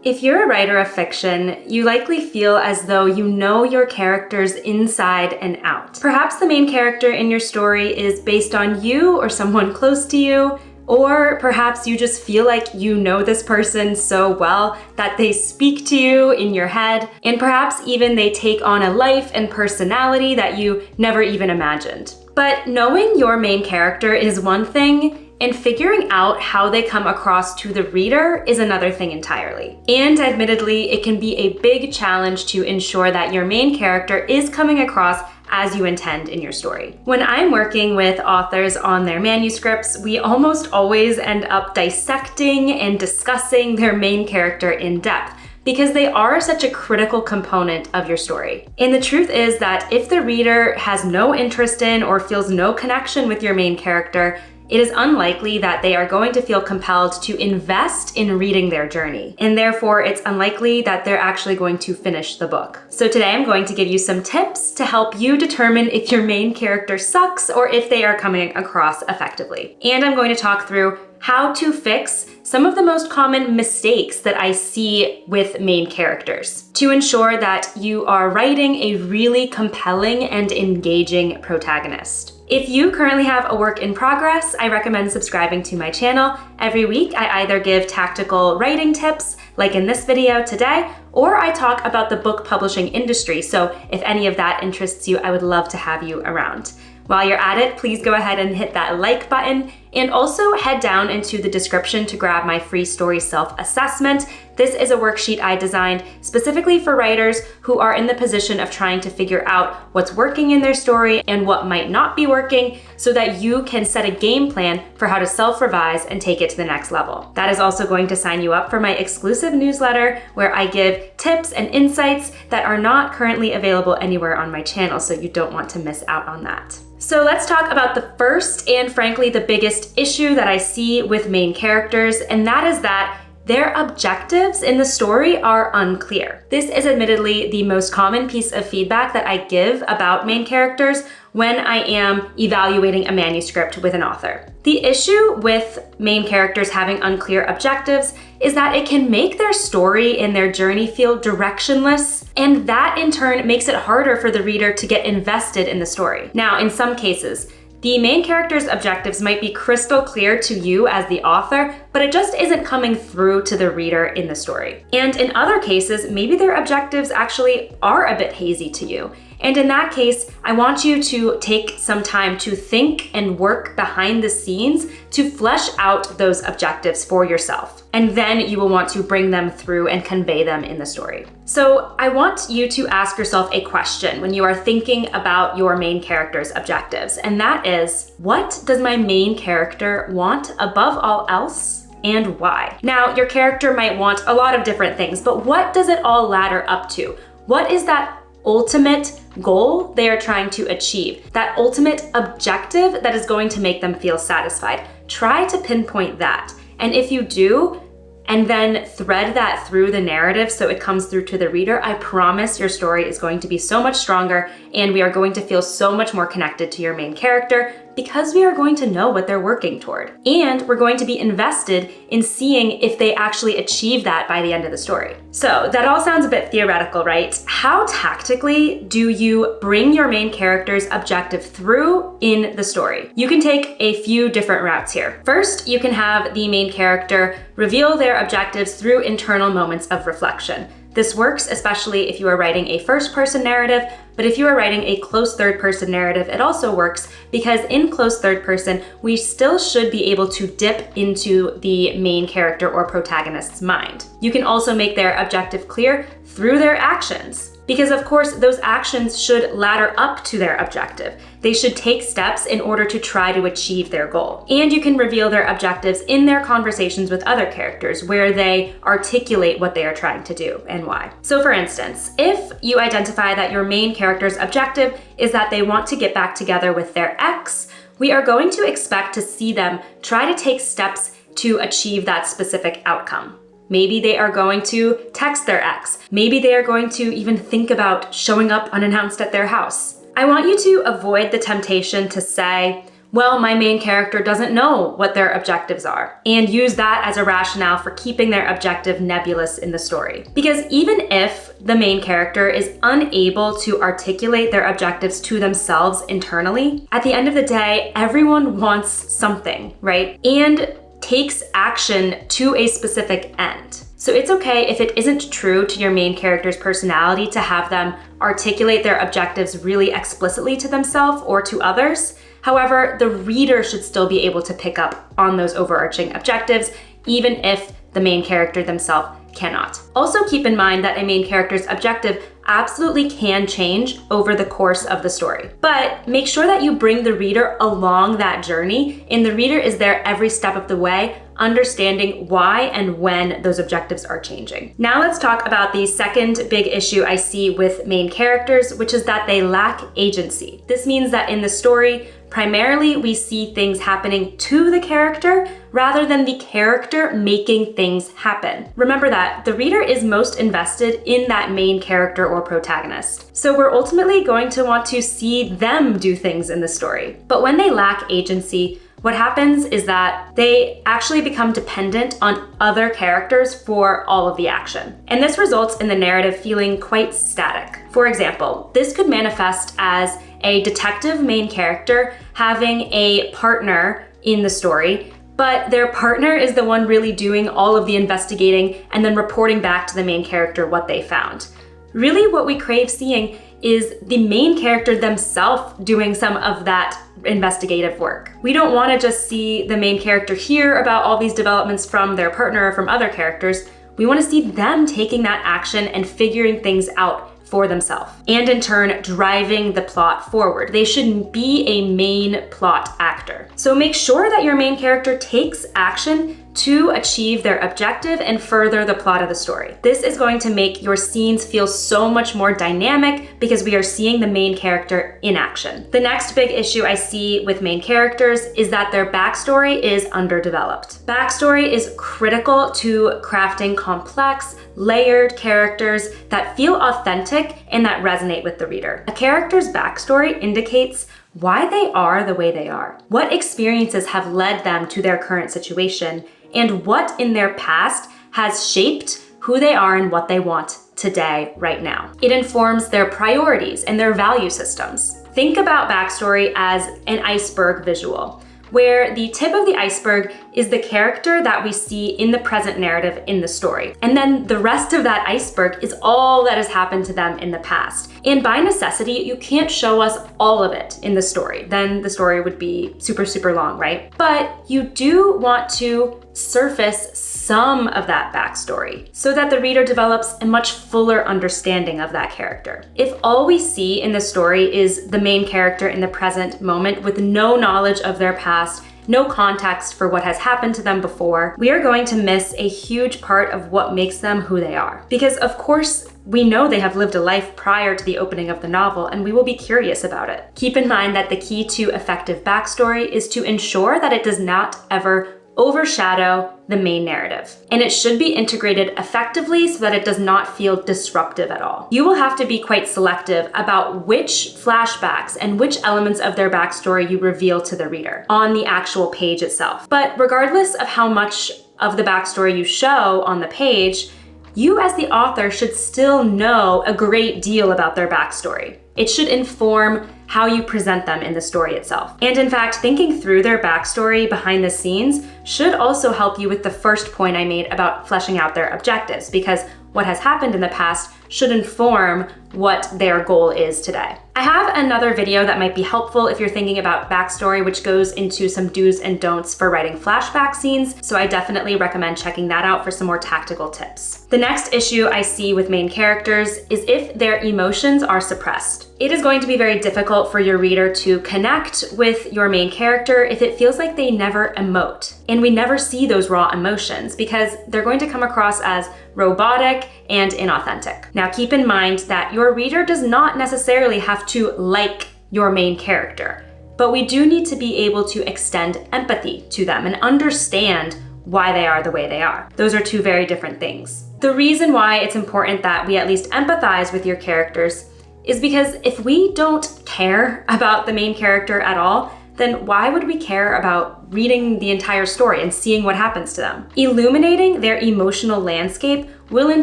If you're a writer of fiction, you likely feel as though you know your characters inside and out. Perhaps the main character in your story is based on you or someone close to you, or perhaps you just feel like you know this person so well that they speak to you in your head, and perhaps even they take on a life and personality that you never even imagined. But knowing your main character is one thing, and figuring out how they come across to the reader is another thing entirely. And admittedly, it can be a big challenge to ensure that your main character is coming across as you intend in your story. When I'm working with authors on their manuscripts, we almost always end up dissecting and discussing their main character in depth, because they are such a critical component of your story. And the truth is that if the reader has no interest in or feels no connection with your main character, it is unlikely that they are going to feel compelled to invest in reading their journey. And therefore, it's unlikely that they're actually going to finish the book. So today I'm going to give you some tips to help you determine if your main character sucks or if they are coming across effectively. And I'm going to talk through how to fix some of the most common mistakes that I see with main characters to ensure that you are writing a really compelling and engaging protagonist. If you currently have a work in progress, I recommend subscribing to my channel. Every week, I either give tactical writing tips, like in this video today, or I talk about the book publishing industry. So if any of that interests you, I would love to have you around. While you're at it, please go ahead and hit that like button, and also head down into the description to grab my free story self-assessment. This is a worksheet I designed specifically for writers who are in the position of trying to figure out what's working in their story and what might not be working, so that you can set a game plan for how to self-revise and take it to the next level. That is also going to sign you up for my exclusive newsletter, where I give tips and insights that are not currently available anywhere on my channel, so you don't want to miss out on that. So let's talk about the first and frankly the biggest issue that I see with main characters, and that is that their objectives in the story are unclear. This is admittedly the most common piece of feedback that I give about main characters when I am evaluating a manuscript with an author. The issue with main characters having unclear objectives is that it can make their story and their journey feel directionless, and that in turn makes it harder for the reader to get invested in the story. Now, in some cases, the main character's objectives might be crystal clear to you as the author, but it just isn't coming through to the reader in the story. And in other cases, maybe their objectives actually are a bit hazy to you. And in that case, I want you to take some time to think and work behind the scenes to flesh out those objectives for yourself. And then you will want to bring them through and convey them in the story. So I want you to ask yourself a question when you are thinking about your main character's objectives. And that is, what does my main character want above all else? And why? Now, your character might want a lot of different things, but what does it all ladder up to? What is that ultimate goal they are trying to achieve? That ultimate objective that is going to make them feel satisfied? Try to pinpoint that. And if you do, and then thread that through the narrative so it comes through to the reader, I promise your story is going to be so much stronger, and we are going to feel so much more connected to your main character, because we are going to know what they're working toward. And we're going to be invested in seeing if they actually achieve that by the end of the story. So that all sounds a bit theoretical, right? How tactically do you bring your main character's objective through in the story? You can take a few different routes here. First, you can have the main character reveal their objectives through internal moments of reflection. This works especially if you are writing a first-person narrative, but if you are writing a close third-person narrative, it also works, because in close third person, we still should be able to dip into the main character or protagonist's mind. You can also make their objective clear through their actions, because of course those actions should ladder up to their objective. They should take steps in order to try to achieve their goal. And you can reveal their objectives in their conversations with other characters, where they articulate what they are trying to do and why. So for instance, if you identify that your main character's objective is that they want to get back together with their ex, we are going to expect to see them try to take steps to achieve that specific outcome. Maybe they are going to text their ex. Maybe they are going to even think about showing up unannounced at their house. I want you to avoid the temptation to say, Well, my main character doesn't know what their objectives are, and use that as a rationale for keeping their objective nebulous in the story. Because even if the main character is unable to articulate their objectives to themselves internally, at the end of the day, everyone wants something, right? And takes action to a specific end. So it's okay if it isn't true to your main character's personality to have them articulate their objectives really explicitly to themselves or to others. However, the reader should still be able to pick up on those overarching objectives, even if the main character themselves cannot. Also keep in mind that a main character's objective absolutely can change over the course of the story. But make sure that you bring the reader along that journey, and the reader is there every step of the way, understanding why and when those objectives are changing. Now let's talk about the second big issue I see with main characters, which is that they lack agency. This means that in the story, primarily we see things happening to the character rather than the character making things happen. Remember that the reader is most invested in that main character or protagonist. So we're ultimately going to want to see them do things in the story. But when they lack agency, what happens is that they actually become dependent on other characters for all of the action. And this results in the narrative feeling quite static. For example, this could manifest as a detective main character having a partner in the story, but their partner is the one really doing all of the investigating and then reporting back to the main character what they found. Really, what we crave seeing is the main character themselves doing some of that investigative work. We don't want to just see the main character hear about all these developments from their partner or from other characters. We want to see them taking that action and figuring things out for themselves, and in turn driving the plot forward. They shouldn't be a main plot actor. So make sure that your main character takes action to achieve their objective and further the plot of the story. This is going to make your scenes feel so much more dynamic because we are seeing the main character in action. The next big issue I see with main characters is that their backstory is underdeveloped. Backstory is critical to crafting complex, layered characters that feel authentic and that resonate with the reader. A character's backstory indicates why they are the way they are, what experiences have led them to their current situation, and what in their past has shaped who they are and what they want today, right now. It informs their priorities and their value systems. Think about backstory as an iceberg visual, where the tip of the iceberg is the character that we see in the present narrative in the story. And then the rest of that iceberg is all that has happened to them in the past. And by necessity, you can't show us all of it in the story. Then the story would be super, super long, right? But you do want to surface some of that backstory so that the reader develops a much fuller understanding of that character. If all we see in the story is the main character in the present moment with no knowledge of their past, no context for what has happened to them before, we are going to miss a huge part of what makes them who they are. Because of course, we know they have lived a life prior to the opening of the novel, and we will be curious about it. Keep in mind that the key to effective backstory is to ensure that it does not ever overshadow the main narrative. And it should be integrated effectively so that it does not feel disruptive at all. You will have to be quite selective about which flashbacks and which elements of their backstory you reveal to the reader on the actual page itself. But regardless of how much of the backstory you show on the page, you as the author should still know a great deal about their backstory. It should inform how you present them in the story itself. And in fact, thinking through their backstory behind the scenes should also help you with the first point I made about fleshing out their objectives, because what has happened in the past should inform what their goal is today. I have another video that might be helpful if you're thinking about backstory, which goes into some do's and don'ts for writing flashback scenes, so I definitely recommend checking that out for some more tactical tips. The next issue I see with main characters is if their emotions are suppressed. It is going to be very difficult for your reader to connect with your main character if it feels like they never emote. And we never see those raw emotions because they're going to come across as robotic and inauthentic. Now keep in mind that your reader does not necessarily have to like your main character, but we do need to be able to extend empathy to them and understand why they are the way they are. Those are two very different things. The reason why it's important that we at least empathize with your characters is because if we don't care about the main character at all, then why would we care about reading the entire story and seeing what happens to them? Illuminating their emotional landscape will in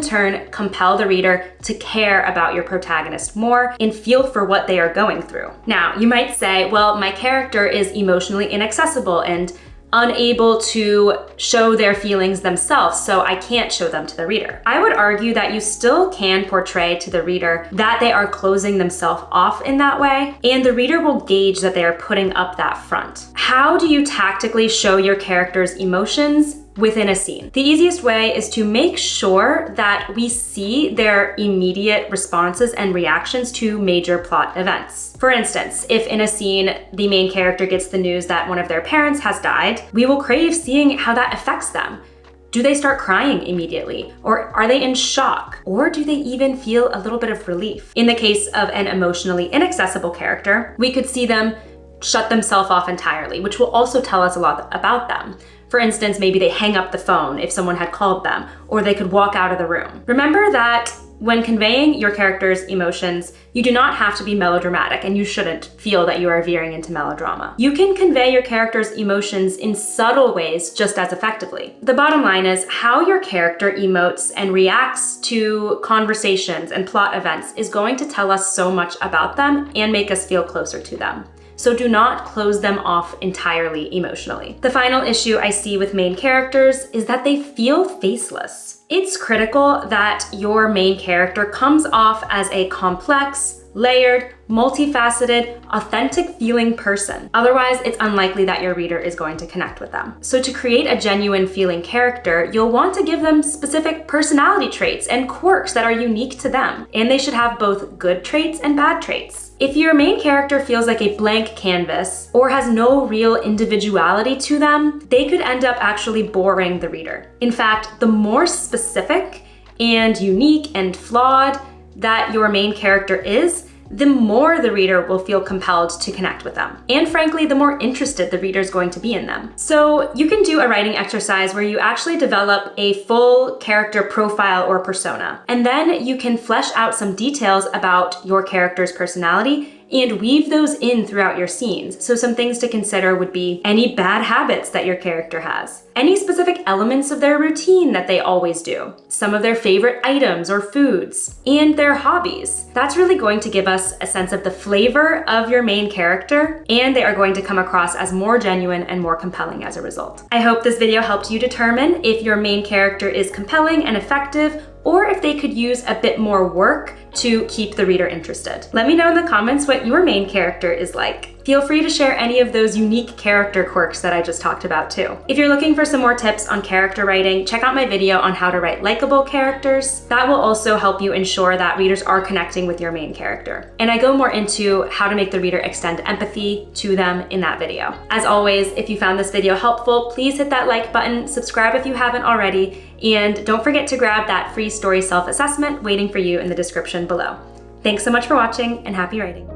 turn compel the reader to care about your protagonist more and feel for what they are going through. Now, you might say, well, my character is emotionally inaccessible and unable to show their feelings themselves, so I can't show them to the reader. I would argue that you still can portray to the reader that they are closing themselves off in that way, and the reader will gauge that they are putting up that front. How do you tactically show your character's emotions within a scene? The easiest way is to make sure that we see their immediate responses and reactions to major plot events. For instance, if in a scene the main character gets the news that one of their parents has died, we will crave seeing how that affects them. Do they start crying immediately? Or are they in shock? Or do they even feel a little bit of relief? In the case of an emotionally inaccessible character, we could see them shut themselves off entirely, which will also tell us a lot about them. For instance, maybe they hang up the phone if someone had called them, or they could walk out of the room. Remember that when conveying your character's emotions, you do not have to be melodramatic, and you shouldn't feel that you are veering into melodrama. You can convey your character's emotions in subtle ways just as effectively. The bottom line is how your character emotes and reacts to conversations and plot events is going to tell us so much about them and make us feel closer to them. So do not close them off entirely emotionally. The final issue I see with main characters is that they feel faceless. It's critical that your main character comes off as a complex, layered, multifaceted, authentic feeling person. Otherwise, it's unlikely that your reader is going to connect with them. So to create a genuine feeling character, you'll want to give them specific personality traits and quirks that are unique to them. And they should have both good traits and bad traits. If your main character feels like a blank canvas or has no real individuality to them, they could end up actually boring the reader. In fact, the more specific and unique and flawed that your main character is, the more the reader will feel compelled to connect with them. And frankly, the more interested the reader is going to be in them. So you can do a writing exercise where you actually develop a full character profile or persona. And then you can flesh out some details about your character's personality and weave those in throughout your scenes. So some things to consider would be any bad habits that your character has, any specific elements of their routine that they always do, some of their favorite items or foods, and their hobbies. That's really going to give us a sense of the flavor of your main character, and they are going to come across as more genuine and more compelling as a result. I hope this video helped you determine if your main character is compelling and effective, or if they could use a bit more work to keep the reader interested. Let me know in the comments what your main character is like. Feel free to share any of those unique character quirks that I just talked about too. If you're looking for some more tips on character writing, check out my video on how to write likable characters. That will also help you ensure that readers are connecting with your main character. And I go more into how to make the reader extend empathy to them in that video. As always, if you found this video helpful, please hit that like button, subscribe if you haven't already, and don't forget to grab that free story self-assessment waiting for you in the description below. Thanks so much for watching, and happy writing.